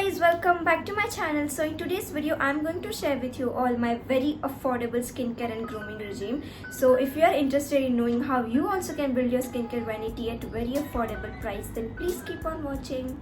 guys, welcome back to my channel. So in today's video I'm going to share with you all my very affordable skincare and grooming regime. So if you are interested in knowing how you also can build your skincare vanity at a very affordable price, then please keep on watching.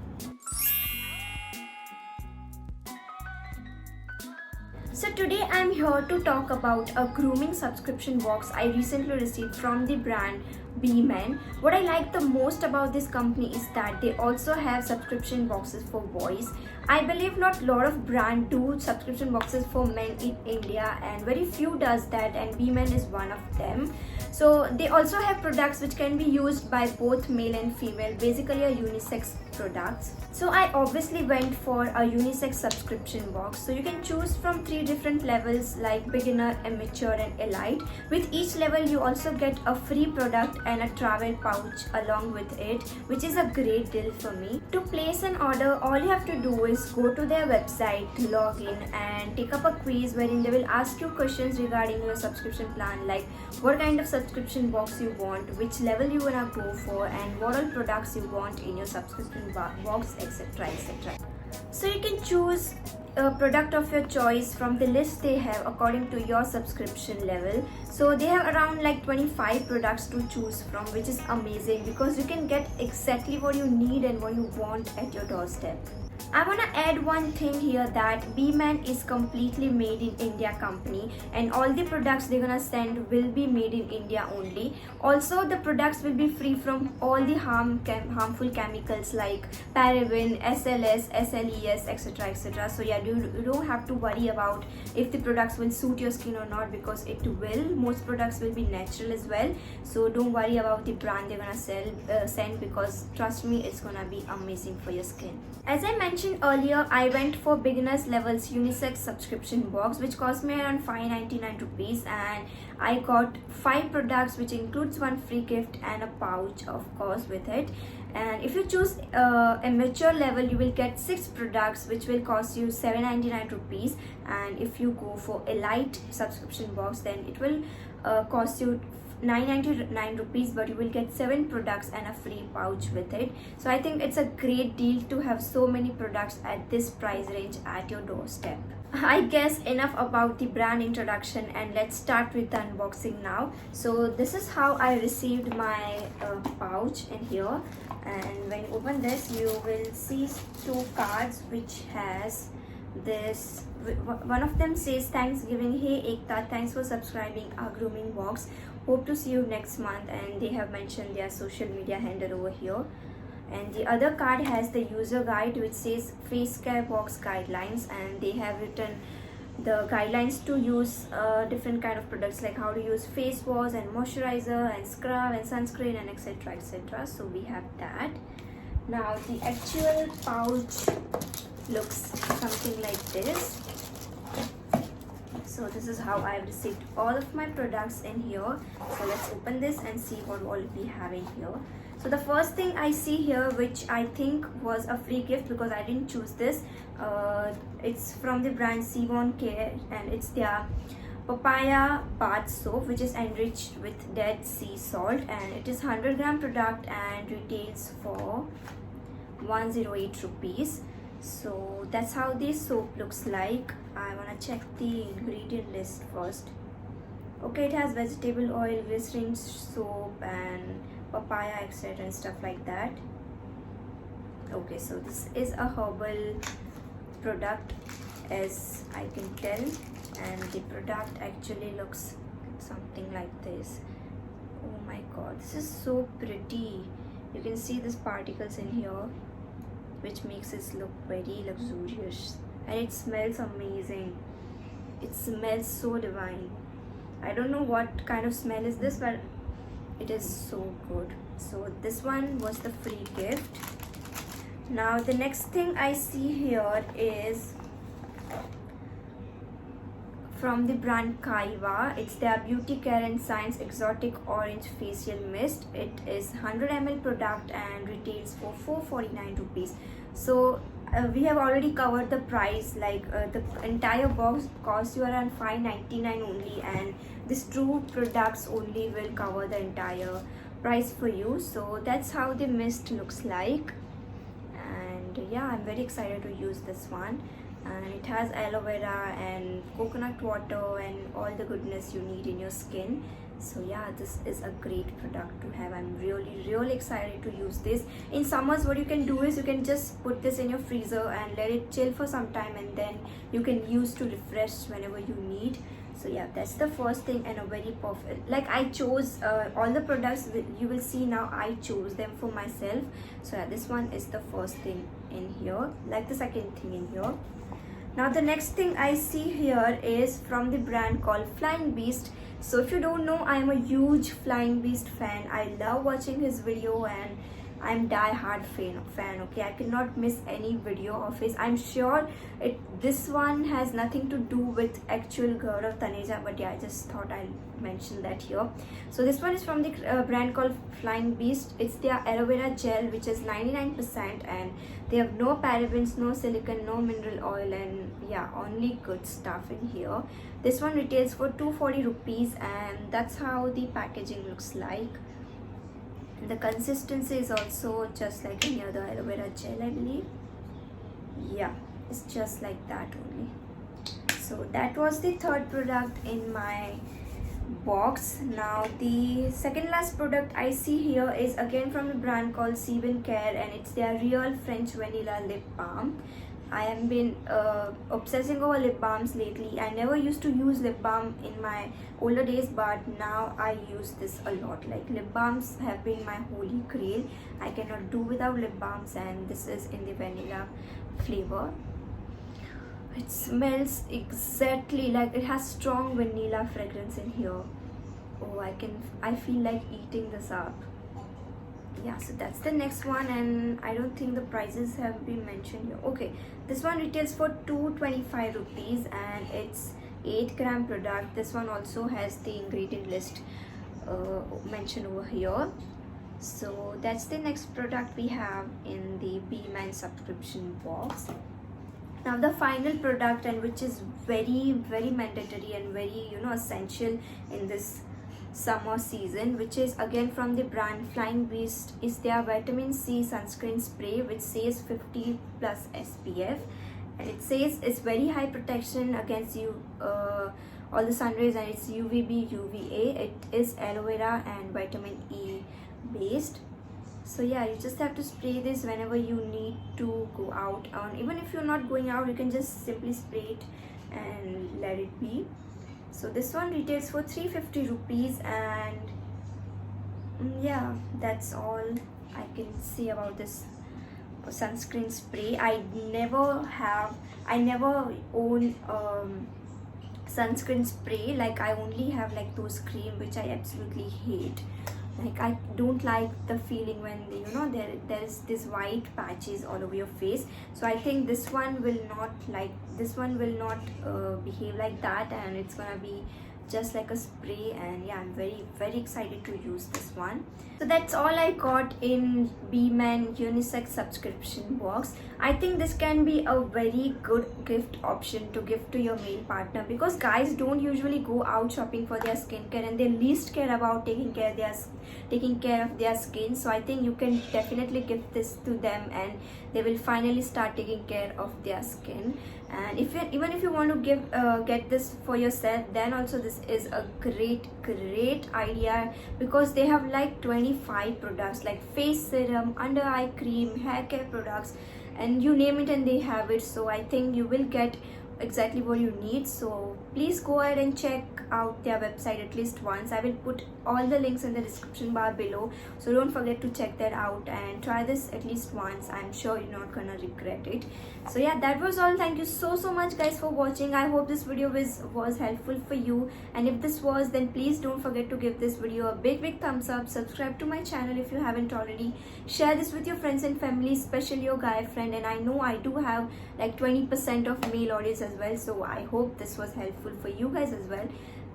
So today I'm here to talk about a grooming subscription box I recently received from the brand B-Men. What I like the most about this company is that they also have subscription boxes for boys. I believe not a lot of brand do subscription boxes for men in India, and very few does that, and B-Men is one of them. So they also have products which can be used by both male and female, basically a unisex products. So I obviously went for a unisex subscription box. So you can choose from 3 different levels like beginner, amateur and elite. With each level you also get a free product and a travel pouch along with it, which is a great deal for me. To place an order, all you have to do is go to their website, log in and take up a quiz wherein they will ask you questions regarding your subscription plan, like what kind of subscription box you want, which level you wanna go for, and what all products you want in your subscription box, etc, etc. So you can choose a product of your choice from the list they have according to your subscription level. So they have around like 25 products to choose from, which is amazing because you can get exactly what you need and what you want at your doorstep. I want to add one thing here, that B-Men is completely made in India company, and all the products they're gonna send will be made in India only. Also the products will be free from all the harmful chemicals like paraben, SLS, SLES, etc, etc. So yeah, you don't have to worry about if the products will suit your skin or not, because it will. Most products will be natural as well, so don't worry about the brand they're gonna send, because trust me, it's gonna be amazing for your skin. As I mentioned earlier, I went for beginners levels unisex subscription box, which cost me around 599 rupees, and I got 5 products, which includes one free gift and a pouch of course with it. And if you choose a mature level, you will get 6 products, which will cost you 799 rupees, and if you go for elite subscription box, then it will cost you 999 rupees, but you will get 7 products and a free pouch with it. So I think it's a great deal to have so many products at this price range at your doorstep. I guess enough about the brand introduction, and let's start with the unboxing now. So this is how I received my pouch in here, and when you open this you will see 2 cards which has this. One of them says, "Thanksgiving, hey Ekta, thanks for subscribing our grooming box, hope to see you next month," and they have mentioned their social media handle over here. And the other card has the user guide which says face care box guidelines, and they have written the guidelines to use different kind of products, like how to use face wash and moisturizer and scrub and sunscreen and etc, etc. So we have that. Now the actual pouch looks something like this. So this is how I've received all of my products in here. So let's open this and see what all we have in here. So the first thing I see here, which I think was a free gift because I didn't choose this, it's from the brand Sevon Care, and it's their papaya bath soap, which is enriched with dead sea salt, and it is 100-gram product and retails for 108 rupees. So that's how this soap looks like. I wanna check the ingredient list first. Okay, it has vegetable oil, glycerin soap and papaya extract and stuff like that. Okay, so this is a herbal product as I can tell, and the product actually looks something like this. Oh my god, this is so pretty. You can see these particles in here, which makes it look very luxurious, and it smells amazing. It smells so divine. I don't know what kind of smell is this, but it is so good. So this one was the free gift. Now the next thing I see here is from the brand Kaiwa. It's their Beauty Care and Science Exotic Orange Facial Mist. It is 100 ml product and retails for 449 rupees. So we have already covered the price, like the entire box costs you around 599 only, and these 2 products only will cover the entire price for you. So that's how the mist looks like, and and yeah, I'm very excited to use this one. And it has aloe vera and coconut water and all the goodness you need in your skin. So yeah, this is a great product to have. I'm really excited to use this in summers. What you can do is you can just put this in your freezer and let it chill for some time, and then you can use to refresh whenever you need. So yeah, that's the first thing, and a very perfect, like I chose all the products you will see now, I chose them for myself. So yeah, this one is the first thing in here, like the second thing in here. Now the next thing I see here is from the brand called Flying Beast. So if you don't know, I am a huge Flying Beast fan. I love watching his video and I'm die-hard fan. Okay, I cannot miss any video of his. I'm sure this one has nothing to do with actual Gaurav Taneja, but yeah, I just thought I'll mention that here. So this one is from the brand called Flying Beast. It's their aloe vera gel, which is 99%, and they have no parabens, no silicone, no mineral oil, and yeah, only good stuff in here. This one retails for 240 rupees, and that's how the packaging looks like. The consistency is also just like any other aloe vera gel, I believe. Yeah, it's just like that only. So that was the third product in my box. Now the second last product I see here is again from a brand called Sebin Care, and it's their Real French Vanilla Lip Balm. I have been obsessing over lip balms lately. I never used to use lip balm in my older days, but now I use this a lot. Like, lip balms have been my holy grail. I cannot do without lip balms, and this is in the vanilla flavor. It smells exactly like, it has strong vanilla fragrance in here. Oh, I feel like eating this up. Yeah, so that's the next one, and I don't think the prices have been mentioned here. Okay, this one retails for 225 rupees, and it's 8-gram product. This one also has the ingredient list mentioned over here. So that's the next product we have in the B-Man subscription box. Now the final product, and which is very mandatory and very essential in this summer season, which is again from the brand Flying Beast, is their vitamin C sunscreen spray, which says 50+ SPF, and it says it's very high protection against all the sun rays, and it's UVB UVA. It is aloe vera and vitamin E based. So yeah, you just have to spray this whenever you need to go out, and even if you're not going out, you can just simply spray it and let it be. So this one retails for 350 rupees, and yeah, that's all I can say about this sunscreen spray. I never own sunscreen spray. Like, I only have like those cream, which I absolutely hate. Like, I don't like the feeling when there's this white patches all over your face. So I think this one will not behave like that, and it's gonna be just like a spray. And yeah, I'm very excited to use this one. So that's all I got in B-Man unisex subscription box. I think this can be a very good gift option to give to your male partner, because guys don't usually go out shopping for their skincare, and they least care about taking care of their skin. So I think you can definitely give this to them, and they will finally start taking care of their skin. And even if you want to get this for yourself, then also this is a great idea, because they have like 25 products, like face serum, under eye cream, hair care products, and you name it and they have it. So I think you will get exactly what you need. So please go ahead and check out their website at least once. I will put all the links in the description bar below, so don't forget to check that out and try this at least once. I'm sure you're not gonna regret it. So yeah, that was all. Thank you so much guys for watching. I hope this video was helpful for you, and if this was, then please don't forget to give this video a big thumbs up. Subscribe to my channel if you haven't already. Share this with your friends and family, especially your guy friend, and I know I do have like 20% of male audience as well, so I hope this was helpful for you guys as well.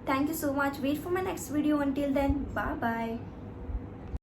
Thank you so much. Wait for my next video. Until then, bye bye.